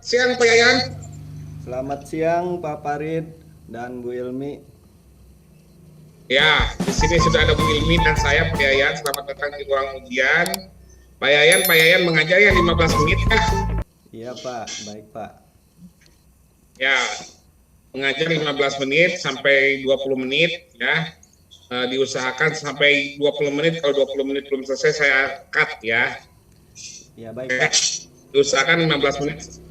siang Pak Yayan. Selamat siang Pak Farid dan Bu Ilmi. Ya, di sini sudah ada Bu Ilmi dan saya Pak Yayan. Selamat datang di ruang ujian. Pak Yayan mengajar ya 15 menit kah? Iya Pak, baik Pak. Ya, mengajar 15 menit sampai 20 menit ya. Diusahakan sampai 20 menit. Kalau 20 menit belum selesai saya cut ya. Iya baik Oke. Pak. Diusahakan 15 menit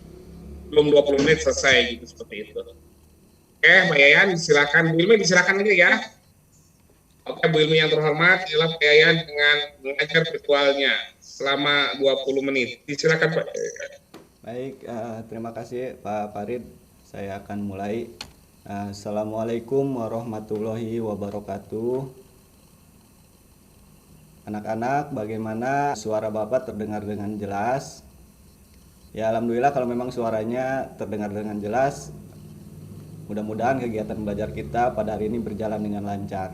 belum 20 menit selesai gitu seperti itu. Oke, Pak Yayan silakan. Bu Ilmi silakan aja ya. Oke, Bu Ilmi yang terhormat, inilah Pak Yayan dengan mengajar virtualnya selama 20 menit. Silakan Pak. Baik, terima kasih Pak Farid. Saya akan mulai. Assalamualaikum warahmatullahi wabarakatuh. Anak-anak, bagaimana suara Bapak terdengar dengan jelas? Ya, alhamdulillah kalau memang suaranya terdengar dengan jelas. Mudah-mudahan kegiatan belajar kita pada hari ini berjalan dengan lancar.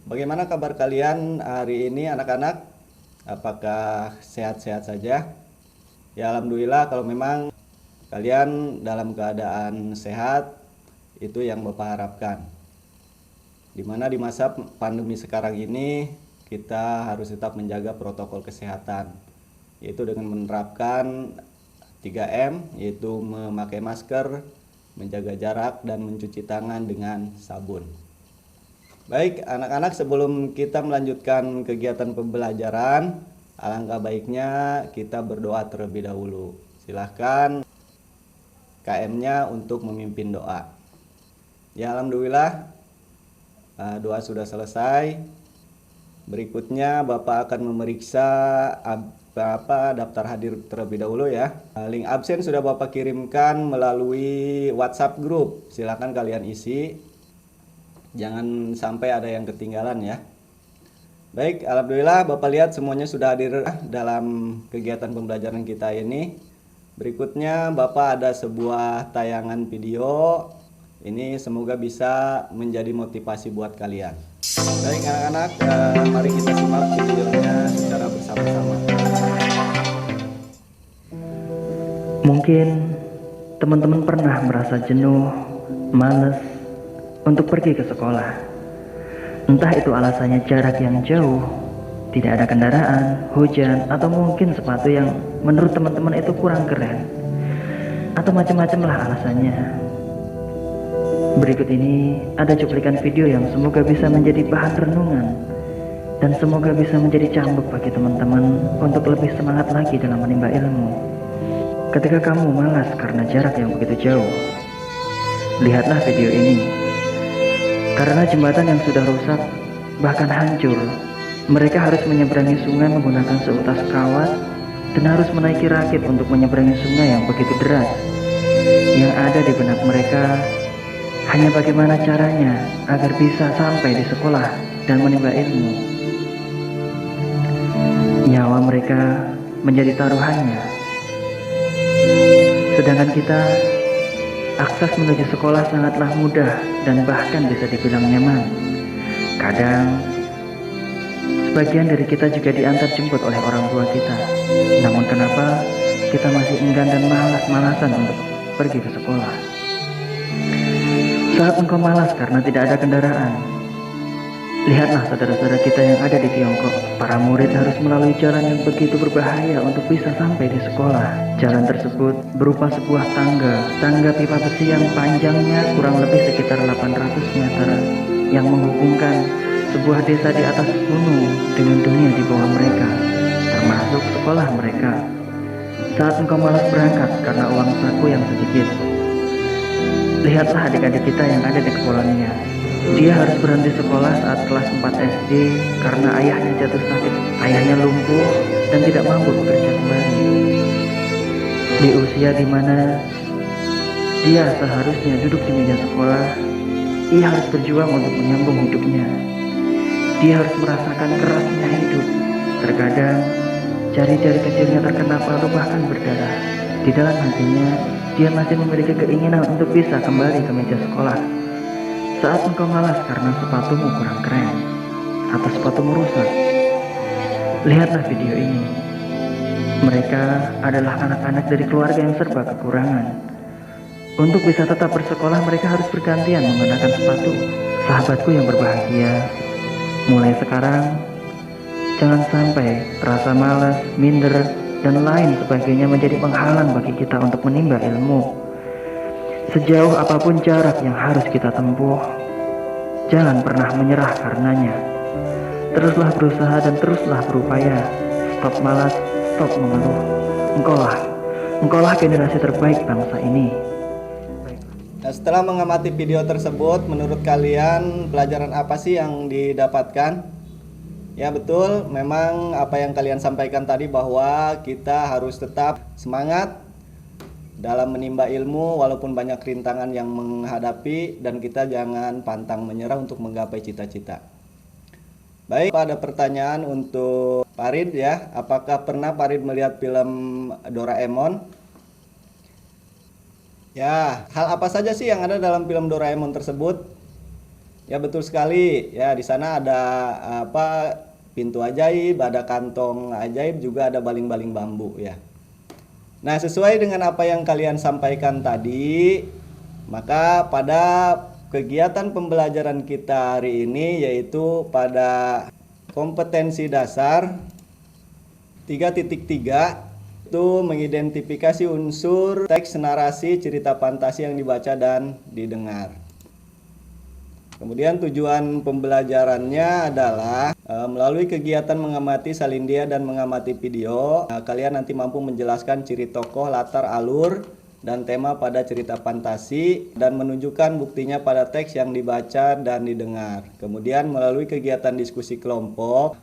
Bagaimana kabar kalian hari ini anak-anak? Apakah sehat-sehat saja? Ya alhamdulillah kalau memang kalian dalam keadaan sehat, itu yang Bapak harapkan. Dimana di masa pandemi sekarang ini kita harus tetap menjaga protokol kesehatan, yaitu dengan menerapkan 3M, yaitu memakai masker, menjaga jarak, dan mencuci tangan dengan sabun. Baik anak-anak, sebelum kita melanjutkan kegiatan pembelajaran, alangkah baiknya kita berdoa terlebih dahulu. Silahkan KM-nya untuk memimpin doa. Ya alhamdulillah doa sudah selesai. Berikutnya Bapak akan memeriksa daftar hadir terlebih dahulu ya. Link absen sudah Bapak kirimkan melalui WhatsApp group. Silahkan kalian isi. Jangan sampai ada yang ketinggalan ya. Baik, alhamdulillah Bapak lihat semuanya sudah hadir dalam kegiatan pembelajaran kita ini. Berikutnya Bapak ada sebuah tayangan video. Ini semoga bisa menjadi motivasi buat kalian. Baik anak-anak, mari kita simak videonya secara bersama-sama. Mungkin teman-teman pernah merasa jenuh, males untuk pergi ke sekolah. Entah itu alasannya jarak yang jauh, tidak ada kendaraan, hujan, atau mungkin sepatu yang menurut teman-teman itu kurang keren, atau macam-macam lah alasannya. Berikut ini ada cuplikan video yang semoga bisa menjadi bahan renungan dan semoga bisa menjadi cambuk bagi teman-teman untuk lebih semangat lagi dalam menimba ilmu. Ketika kamu malas karena jarak yang begitu jauh, lihatlah video ini. Karena jembatan yang sudah rusak, bahkan hancur, mereka harus menyeberangi sungai menggunakan seutas kawat dan harus menaiki rakit untuk menyeberangi sungai yang begitu deras. Yang ada di benak mereka hanya bagaimana caranya agar bisa sampai di sekolah dan menimba ilmu. Nyawa mereka menjadi taruhannya. Sedangkan kita, akses menuju sekolah sangatlah mudah dan bahkan bisa dibilang nyaman. Kadang, sebagian dari kita juga diantar jemput oleh orang tua kita. Namun kenapa kita masih enggan dan malas-malasan untuk pergi ke sekolah? Saat engkau malas karena tidak ada kendaraan, lihatlah saudara-saudara kita yang ada di Tiongkok. Para murid harus melalui jalan yang begitu berbahaya untuk bisa sampai di sekolah. Jalan tersebut berupa sebuah tangga pipa besi yang panjangnya kurang lebih sekitar 800 meter, yang menghubungkan sebuah desa di atas gunung dengan dunia di bawah mereka, termasuk sekolah mereka. Saat engkau malas berangkat karena uang saku yang sedikit, lihatlah adik-adik kita yang ada di koloninya. Dia harus berhenti sekolah saat kelas 4 SD karena ayahnya jatuh sakit. Ayahnya lumpuh dan tidak mampu bekerja kembali. Di usia dimana dia seharusnya duduk di meja sekolah, ia harus berjuang untuk menyambung hidupnya. Dia harus merasakan kerasnya hidup. Terkadang jari-jari kecilnya terkena palu bahkan berdarah. Di dalam hatinya, dia masih memiliki keinginan untuk bisa kembali ke meja sekolah. Saat engkau malas karena sepatumu kurang keren atau sepatumu rusak, lihatlah video ini. Mereka adalah anak-anak dari keluarga yang serba kekurangan. Untuk bisa tetap bersekolah, mereka harus bergantian menggunakan sepatu. Sahabatku yang berbahagia, mulai sekarang, jangan sampai rasa malas, minder, dan lain sebagainya menjadi penghalang bagi kita untuk menimba ilmu. Sejauh apapun jarak yang harus kita tempuh, jangan pernah menyerah karenanya. Teruslah berusaha dan teruslah berupaya. Stop malas, stop mengeluh. Engkaulah generasi terbaik bangsa ini. Nah, setelah mengamati video tersebut, menurut kalian pelajaran apa sih yang didapatkan? Ya betul, memang apa yang kalian sampaikan tadi bahwa kita harus tetap semangat dalam menimba ilmu walaupun banyak rintangan yang menghadapi, dan kita jangan pantang menyerah untuk menggapai cita-cita. Baik, ada pertanyaan untuk Farid ya. Apakah pernah Farid melihat film Doraemon? Ya, hal apa saja sih yang ada dalam film Doraemon tersebut? Ya betul sekali. Ya, di sana ada pintu ajaib, ada kantong ajaib, juga ada baling-baling bambu ya. Nah, sesuai dengan apa yang kalian sampaikan tadi, maka pada kegiatan pembelajaran kita hari ini, yaitu pada kompetensi dasar 3.3, itu mengidentifikasi unsur teks narasi cerita fantasi yang dibaca dan didengar. Kemudian tujuan pembelajarannya adalah melalui kegiatan mengamati salindia dan mengamati video, kalian nanti mampu menjelaskan ciri tokoh, latar, alur, dan tema pada cerita fantasi, dan menunjukkan buktinya pada teks yang dibaca dan didengar. Kemudian melalui kegiatan diskusi kelompok,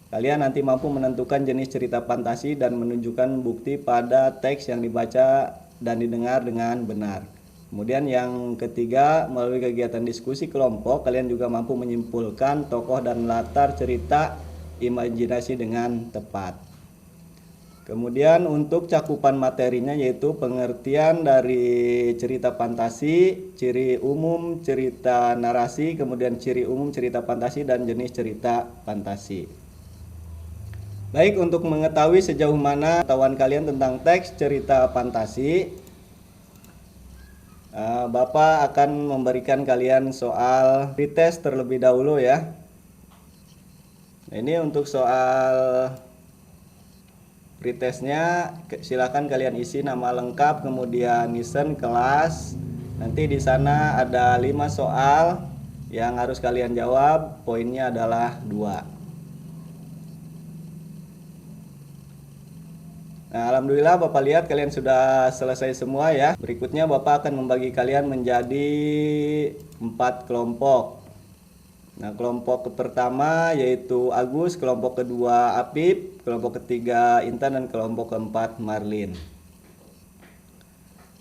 kalian nanti mampu menentukan jenis cerita fantasi dan menunjukkan bukti pada teks yang dibaca dan didengar dengan benar. Kemudian yang ketiga, melalui kegiatan diskusi kelompok, kalian juga mampu menyimpulkan tokoh dan latar cerita imajinasi dengan tepat. Kemudian untuk cakupan materinya, yaitu pengertian dari cerita fantasi, ciri umum cerita narasi, kemudian ciri umum cerita fantasi dan jenis cerita fantasi. Baik, untuk mengetahui sejauh mana pengetahuan kalian tentang teks cerita fantasi, Bapak akan memberikan kalian soal pretest terlebih dahulu ya. Nah, ini untuk soal pretestnya, silakan kalian isi nama lengkap, kemudian listen, kelas. Nanti di sana ada 5 soal yang harus kalian jawab, poinnya adalah 2. Nah, alhamdulillah Bapak lihat kalian sudah selesai semua ya. Berikutnya Bapak akan membagi kalian menjadi 4 kelompok. Nah, kelompok pertama yaitu Agus, kelompok kedua Apip, kelompok ketiga Intan, dan kelompok keempat Marlin.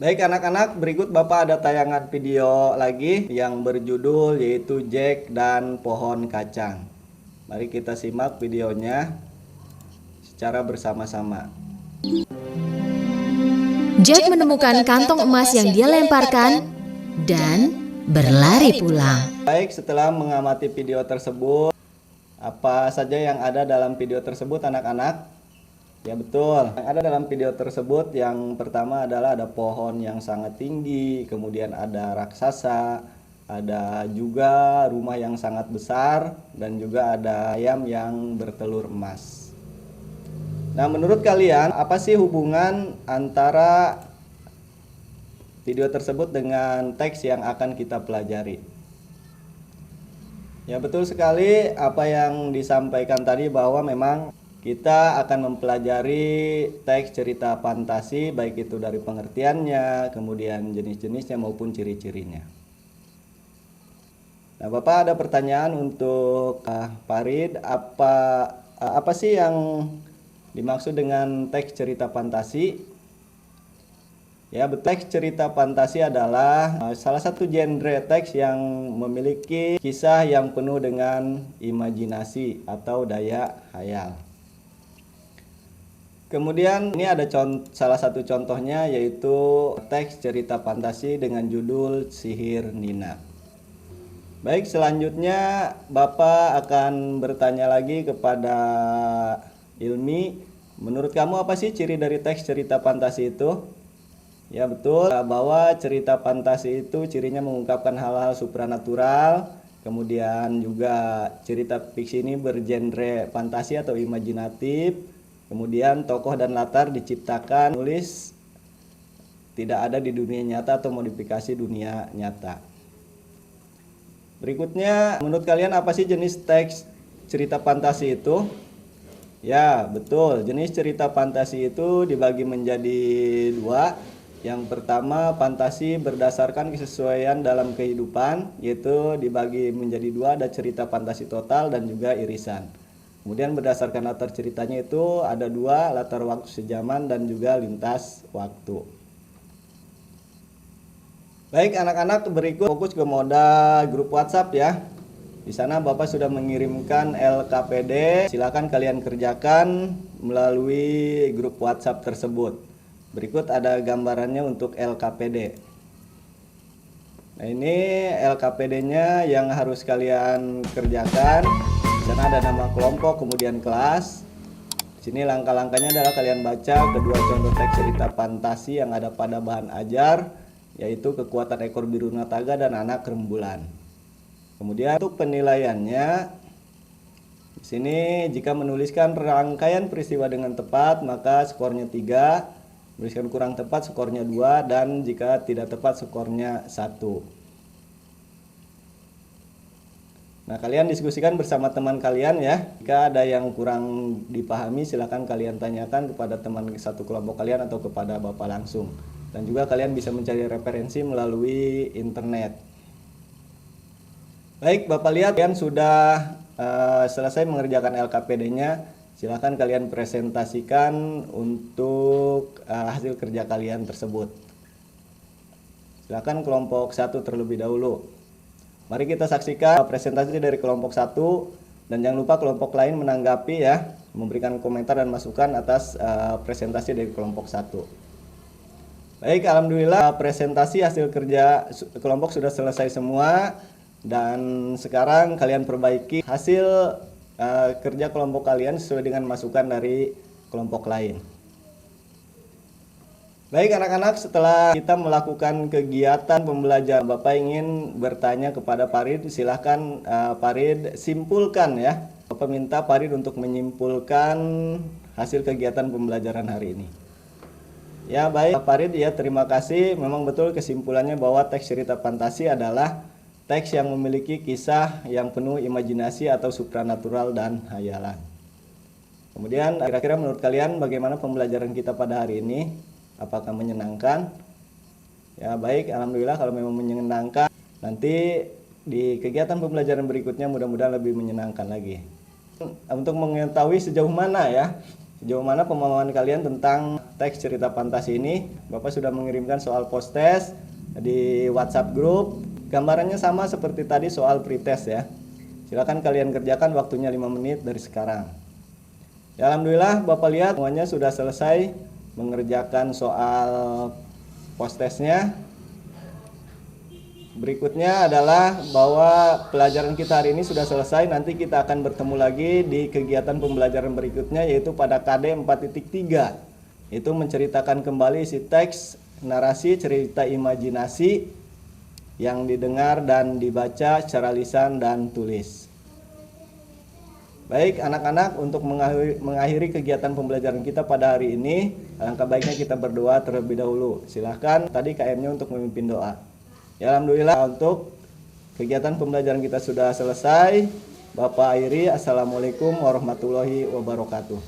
Baik anak-anak, berikut Bapak ada tayangan video lagi yang berjudul yaitu Jack dan Pohon Kacang. Mari kita simak videonya secara bersama-sama. Jack menemukan kantong emas yang dia lemparkan dan berlari pulang. Baik, setelah mengamati video tersebut, apa saja yang ada dalam video tersebut anak-anak? Ya betul, yang ada dalam video tersebut yang pertama adalah ada pohon yang sangat tinggi, kemudian ada raksasa, ada juga rumah yang sangat besar, dan juga ada ayam yang bertelur emas. Nah, menurut kalian apa sih hubungan antara video tersebut dengan teks yang akan kita pelajari? Ya betul sekali apa yang disampaikan tadi, bahwa memang kita akan mempelajari teks cerita fantasi, baik itu dari pengertiannya, kemudian jenis-jenisnya maupun ciri-cirinya. Nah, Bapak ada pertanyaan untuk Farid, apa sih yang dimaksud dengan teks cerita fantasi? Ya, teks cerita fantasi adalah salah satu genre teks yang memiliki kisah yang penuh dengan imajinasi atau daya khayal. Kemudian ini ada salah satu contohnya, yaitu teks cerita fantasi dengan judul Sihir Nina. Baik, selanjutnya Bapak akan bertanya lagi kepada Ilmi. Menurut kamu apa sih ciri dari teks cerita fantasi itu? Ya betul, bahwa cerita fantasi itu cirinya mengungkapkan hal-hal supranatural. Kemudian juga cerita fiksi ini bergenre fantasi atau imajinatif. Kemudian tokoh dan latar diciptakan nulis tidak ada di dunia nyata atau modifikasi dunia nyata. Berikutnya, menurut kalian apa sih jenis teks cerita fantasi itu? Ya, betul. Jenis cerita fantasi itu dibagi menjadi dua. Yang pertama, fantasi berdasarkan kesesuaian dalam kehidupan, yaitu dibagi menjadi dua, ada cerita fantasi total dan juga irisan. Kemudian berdasarkan latar ceritanya itu ada dua, latar waktu sejaman dan juga lintas waktu. Baik anak-anak, berikut fokus ke mode grup WhatsApp ya. Di sana Bapak sudah mengirimkan LKPD, silakan kalian kerjakan melalui grup WhatsApp tersebut. Berikut ada gambarannya untuk LKPD. Nah, ini LKPD-nya yang harus kalian kerjakan. Di sana ada nama kelompok, kemudian kelas. Di sini langkah-langkahnya adalah kalian baca kedua contoh teks cerita fantasi yang ada pada bahan ajar, yaitu Kekuatan Ekor Biru Nataga dan Anak Rembulan. Kemudian untuk penilaiannya, di sini jika menuliskan rangkaian peristiwa dengan tepat maka skornya 3, menuliskan kurang tepat skornya 2, dan jika tidak tepat skornya 1. Nah, kalian diskusikan bersama teman kalian ya. Jika ada yang kurang dipahami silahkan kalian tanyakan kepada teman satu kelompok kalian atau kepada Bapak langsung. Dan juga kalian bisa mencari referensi melalui internet. Baik, Bapak lihat kalian sudah selesai mengerjakan LKPD-nya. Silakan kalian presentasikan untuk hasil kerja kalian tersebut. Silakan kelompok 1 terlebih dahulu. Mari kita saksikan presentasi dari kelompok 1, dan jangan lupa kelompok lain menanggapi ya, memberikan komentar dan masukan atas presentasi dari kelompok 1. Baik, alhamdulillah presentasi hasil kerja kelompok sudah selesai semua. Dan sekarang kalian perbaiki hasil kerja kelompok kalian sesuai dengan masukan dari kelompok lain. Baik anak-anak, setelah kita melakukan kegiatan pembelajaran, Bapak ingin bertanya kepada Farid. Silahkan Farid simpulkan ya. Bapak minta Farid untuk menyimpulkan hasil kegiatan pembelajaran hari ini. Ya baik Farid, ya terima kasih. Memang betul kesimpulannya bahwa teks cerita fantasi adalah teks yang memiliki kisah yang penuh imajinasi atau supranatural dan hayalan. Kemudian kira-kira menurut kalian bagaimana pembelajaran kita pada hari ini? Apakah menyenangkan? Ya baik, alhamdulillah kalau memang menyenangkan. Nanti di kegiatan pembelajaran berikutnya mudah-mudahan lebih menyenangkan lagi. Untuk mengetahui sejauh mana pemahaman kalian tentang teks cerita fantasi ini, Bapak sudah mengirimkan soal post-test di WhatsApp group. Gambarannya sama seperti tadi soal pretest ya. Silakan kalian kerjakan, waktunya 5 menit dari sekarang. Ya, alhamdulillah Bapak lihat semuanya sudah selesai mengerjakan soal post-testnya. Berikutnya adalah bahwa pelajaran kita hari ini sudah selesai. Nanti kita akan bertemu lagi di kegiatan pembelajaran berikutnya, yaitu pada KD 4.3. Itu menceritakan kembali isi teks, narasi, cerita imajinasi yang didengar dan dibaca secara lisan dan tulis. Baik anak-anak, untuk mengakhiri kegiatan pembelajaran kita pada hari ini, alangkah baiknya kita berdoa terlebih dahulu. Silahkan tadi KM-nya untuk memimpin doa. Ya, alhamdulillah untuk kegiatan pembelajaran kita sudah selesai. Bapak akhiri, assalamualaikum warahmatullahi wabarakatuh.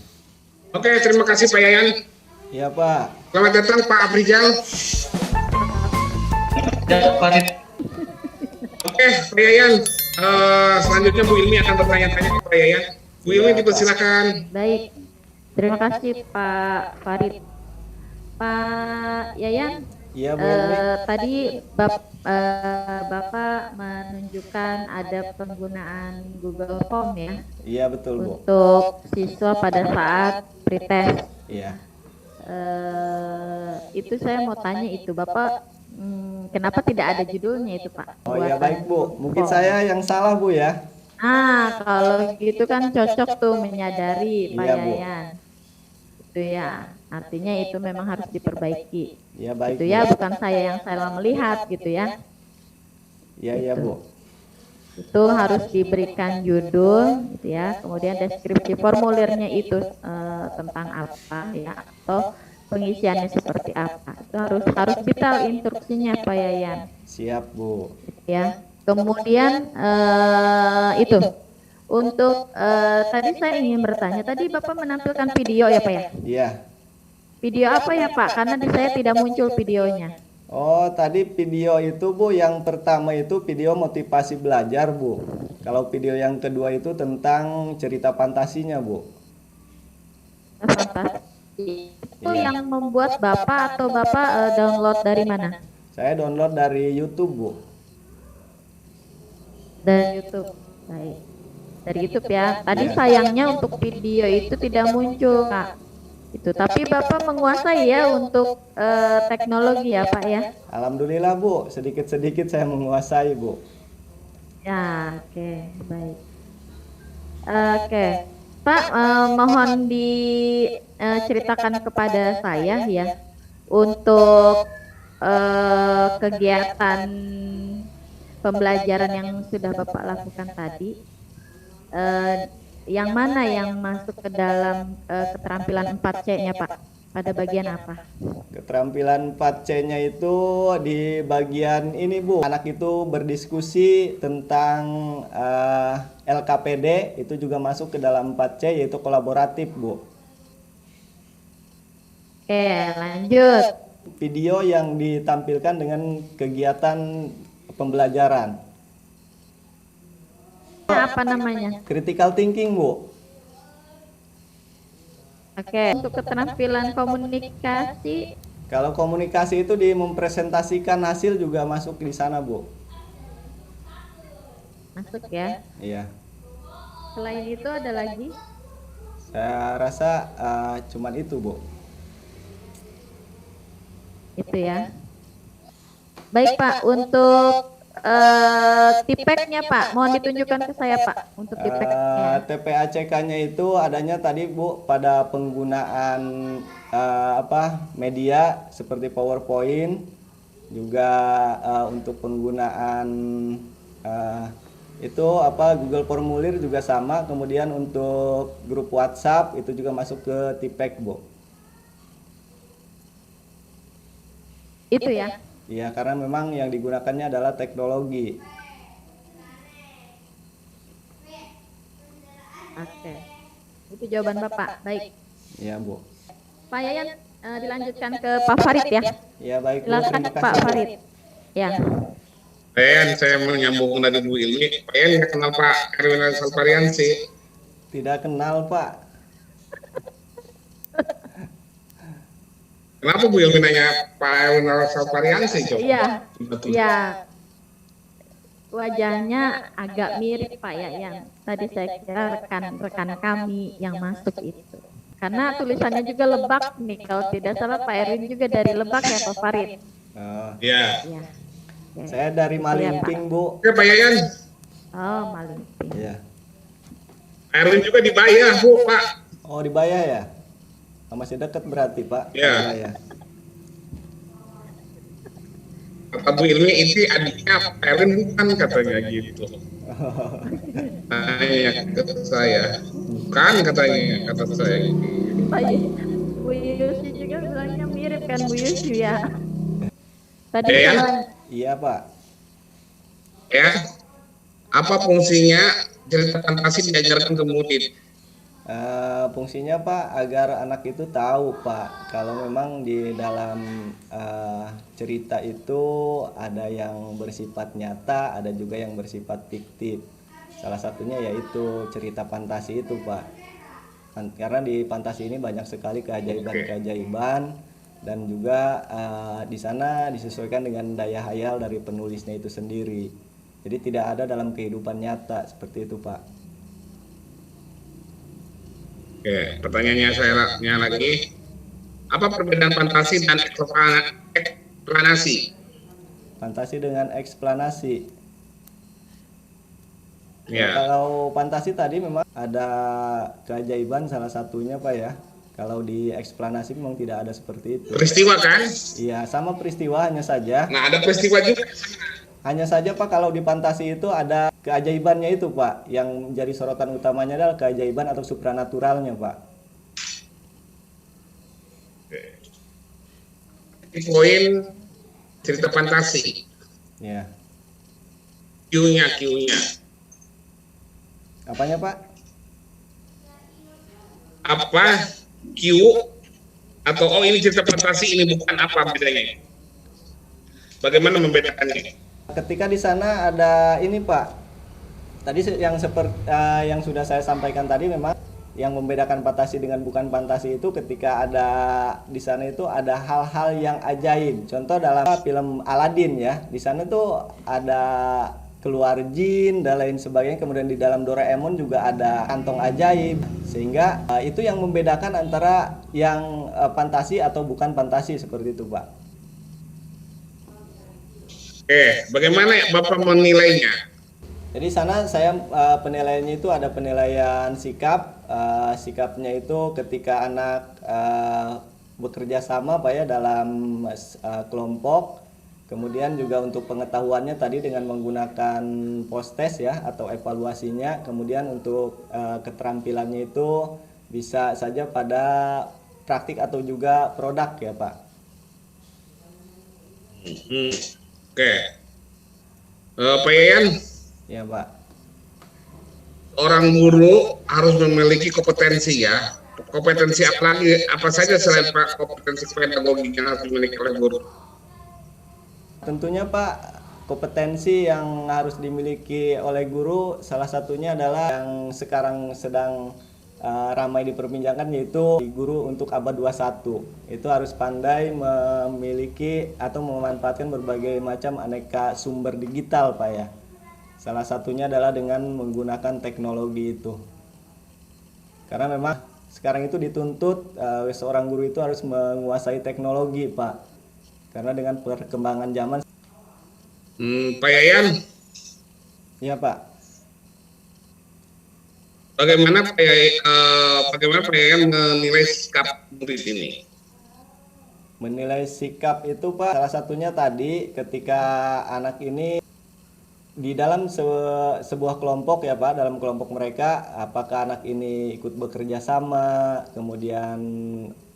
Oke, terima kasih Pak Yayan. Ya Pak. Selamat datang Pak Afrizal. Oke, Pak Yayan. Selanjutnya Bu Ilmi akan bertanya-tanya ke Pak Yayan. Bu Ilmi dipersilakan. Baik, terima kasih Pak Farid. Pak Yayan, Iya Bu Ilmi. tadi Bapak menunjukkan ada penggunaan Google Form ya Iya betul Bu. untuk siswa pada saat pretest. Iya. Itu saya mau tanya itu Bapak, kenapa tidak ada judulnya itu Pak? Oh iya Buatan baik Bu, mungkin form. saya yang salah Bu ya. Kalau gitu kan cocok tuh menyadari Pak Iya, Bu. Yayan. Itu ya, artinya itu memang harus diperbaiki. Ya baik Itu Bu. ya, bukan saya yang salah melihat gitu ya. Iya iya Bu. Itu harus diberikan judul gitu ya, kemudian deskripsi formulirnya itu tentang apa ya, atau pengisiannya seperti apa. Itu harus detail instruksinya Pak Yayan Siap Bu. ya. Kemudian itu untuk tadi saya ingin bertanya, tadi Bapak menampilkan video ya Pak ya? Iya. Video apa ya Pak? Karena di saya tidak muncul videonya. Oh, tadi video itu Bu, yang pertama itu video motivasi belajar Bu. Kalau video yang kedua itu tentang cerita fantasinya Bu. Fantasi. Itu Iya. yang membuat Bapak atau Bapak download dari mana? Saya download dari YouTube Bu. Dari YouTube. Baik. Dari YouTube ya. Tadi Iya. sayangnya untuk video itu tidak muncul Kak. Itu. Tapi Bapak menguasai ya untuk teknologi ya Pak ya. Alhamdulillah Bu, sedikit-sedikit saya menguasai Bu. Ya, oke, baik. Oke, Pak, mohon diceritakan kepada saya ya untuk kegiatan pembelajaran yang sudah Bapak lakukan tadi, yang mana yang masuk ke dalam keterampilan 4C-nya Pak? Pada bagian apa? Keterampilan 4C-nya itu di bagian ini Bu. Anak itu berdiskusi tentang LKPD, itu juga masuk ke dalam 4C, yaitu kolaboratif Bu. Oke, lanjut. Video yang ditampilkan dengan kegiatan pembelajaran. Apa namanya? Critical thinking Bu. Oke, untuk keterampilan komunikasi, Kalau komunikasi itu di mempresentasikan hasil juga masuk di sana Bu. masuk ya. Iya. Selain itu ada lagi? Saya rasa cuman itu Bu. Itu ya. Baik Pak, untuk tipeknya Pak, mohon ditunjukkan ke saya Pak untuk tipeknya. TPACK-nya itu adanya tadi Bu pada penggunaan media seperti PowerPoint, juga untuk penggunaan itu Google Formulir juga sama, kemudian untuk grup WhatsApp itu juga masuk ke tipek Bu. Itu ya. Iya, karena memang yang digunakannya adalah teknologi. Oke. Itu jawaban Bapak. Baik. Iya Bu. Pak Yayan dilanjutkan ke Pak Farid ya. Iya baik Bu, Silakan terima Pak kasih Bu. Farid. Ya. Saya menyambung dari Bu Ilmi. Pak Yan nggak kenal Pak Erwin Salvariansi. Tidak kenal Pak. Kenapa Bu Ilmi nanya Pak Erwin Salvariansi coba? Iya. Tiba-tiba. Iya. Wajahnya agak mirip Pak Yayan. Tadi saya kira rekan-rekan kami yang masuk itu. Karena tulisannya juga Lebak nih. Kalau tidak salah Pak Erwin juga dari Lebak ya Pak Farid. Oh, Ya. Iya. Oke. saya dari Malimping Bu. Oke Pak Yayan, Oh, Malimping. Iya. Pak Erwin juga dibayar Bu Pak. Oh dibayar ya? Oh, masih dekat berarti Pak. Iya. Ya. Kata Bu Ilmi itu adiknya Pak Erwin bukan katanya gitu. Tanya ke saya, bukan katanya, kata saya. Pak Bu Yusi juga bilangnya mirip kan Bu Yusi ya. Tadi Ya. saya- Iya Pak. Ya, apa fungsinya cerita fantasi diajarkan ke murid? Fungsinya Pak agar anak itu tahu Pak kalau memang di dalam cerita itu ada yang bersifat nyata, ada juga yang bersifat fiktif. Salah satunya yaitu cerita fantasi itu Pak. Karena di fantasi ini banyak sekali keajaiban-keajaiban dan juga di sana disesuaikan dengan daya hayal dari penulisnya itu sendiri. Jadi tidak ada dalam kehidupan nyata seperti itu Pak. Oke, pertanyaannya saya lagi, apa perbedaan fantasi dan eksplanasi? Fantasi dengan eksplanasi. Ya. Kalau fantasi tadi memang ada keajaiban salah satunya Pak ya. Kalau di eksplanasi memang tidak ada seperti itu. Peristiwa kan? Iya, sama peristiwa hanya saja. Nah, ada peristiwa juga. Hanya saja Pak, kalau di fantasi itu ada keajaibannya itu Pak. Yang menjadi sorotan utamanya adalah keajaiban atau supranaturalnya Pak. Di poin cerita fantasi. Ya. Q-nya. Apanya Pak? Apa Q atau oh ini cerita fantasi, ini bukan, apa bedanya? Bagaimana membedakannya? Ketika di sana ada ini Pak. Tadi yang seperti yang sudah saya sampaikan tadi, memang yang membedakan fantasi dengan bukan fantasi itu ketika ada di sana itu ada hal-hal yang ajaib. Contoh dalam film Aladdin ya, di sana tuh ada keluar jin dan lain sebagainya. Kemudian di dalam Doraemon juga ada kantong ajaib, sehingga itu yang membedakan antara yang fantasi atau bukan fantasi, seperti itu Pak. Bagaimana Bapak menilainya? Jadi sana saya penilaiannya itu ada penilaian sikap. Sikapnya itu ketika anak bekerja sama Pak ya dalam kelompok. Kemudian juga untuk pengetahuannya tadi dengan menggunakan post-test ya atau evaluasinya. Kemudian untuk keterampilannya itu bisa saja pada praktik atau juga produk ya Pak. Pak Yayan, Ya Pak. orang guru harus memiliki kompetensi ya. Kompetensi apa saja selain kompetensi pedagogik yang harus dimiliki oleh guru? Tentunya Pak, kompetensi yang harus dimiliki oleh guru salah satunya adalah yang sekarang sedang ramai diperbincangkan, yaitu guru untuk abad 21. Itu harus pandai memiliki atau memanfaatkan berbagai macam aneka sumber digital Pak ya. Salah satunya adalah dengan menggunakan teknologi itu. Karena memang sekarang itu dituntut seorang guru itu harus menguasai teknologi Pak. Karena dengan perkembangan zaman. Pak Yayan, Iya Pak. bagaimana Pak Yayan menilai sikap murid ini? Menilai sikap itu Pak, salah satunya tadi ketika anak ini di dalam sebuah kelompok ya Pak, dalam kelompok mereka, apakah anak ini ikut bekerja sama, kemudian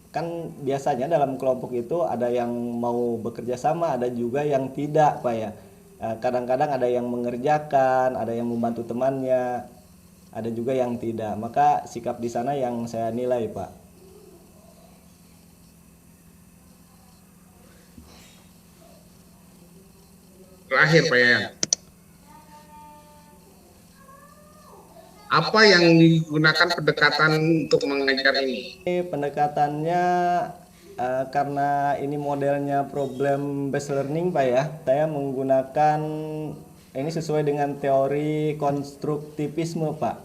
kan biasanya dalam kelompok itu ada yang mau bekerja sama, ada juga yang tidak Pak ya. Kadang-kadang ada yang mengerjakan, ada yang membantu temannya, ada juga yang tidak. Maka sikap di sana yang saya nilai Pak. Terakhir Pak Yayan, apa yang digunakan pendekatan untuk mengajar ini? Pendekatannya karena ini modelnya problem based learning Pak ya, saya menggunakan ini sesuai dengan teori konstruktivisme Pak.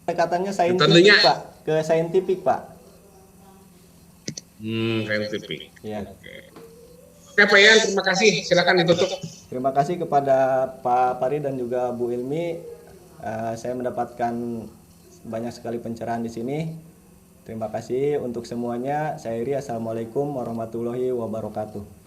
Pendekatannya saintifik Pak, ke saintifik Pak. Saintifik. Ya. Oke Pak Yayan, terima kasih. Silakan ditutup. Terima kasih kepada Pak Pari dan juga Bu Ilmi. Saya mendapatkan banyak sekali pencerahan di sini. Terima kasih untuk semuanya. Saya Iri, assalamualaikum warahmatullahi wabarakatuh.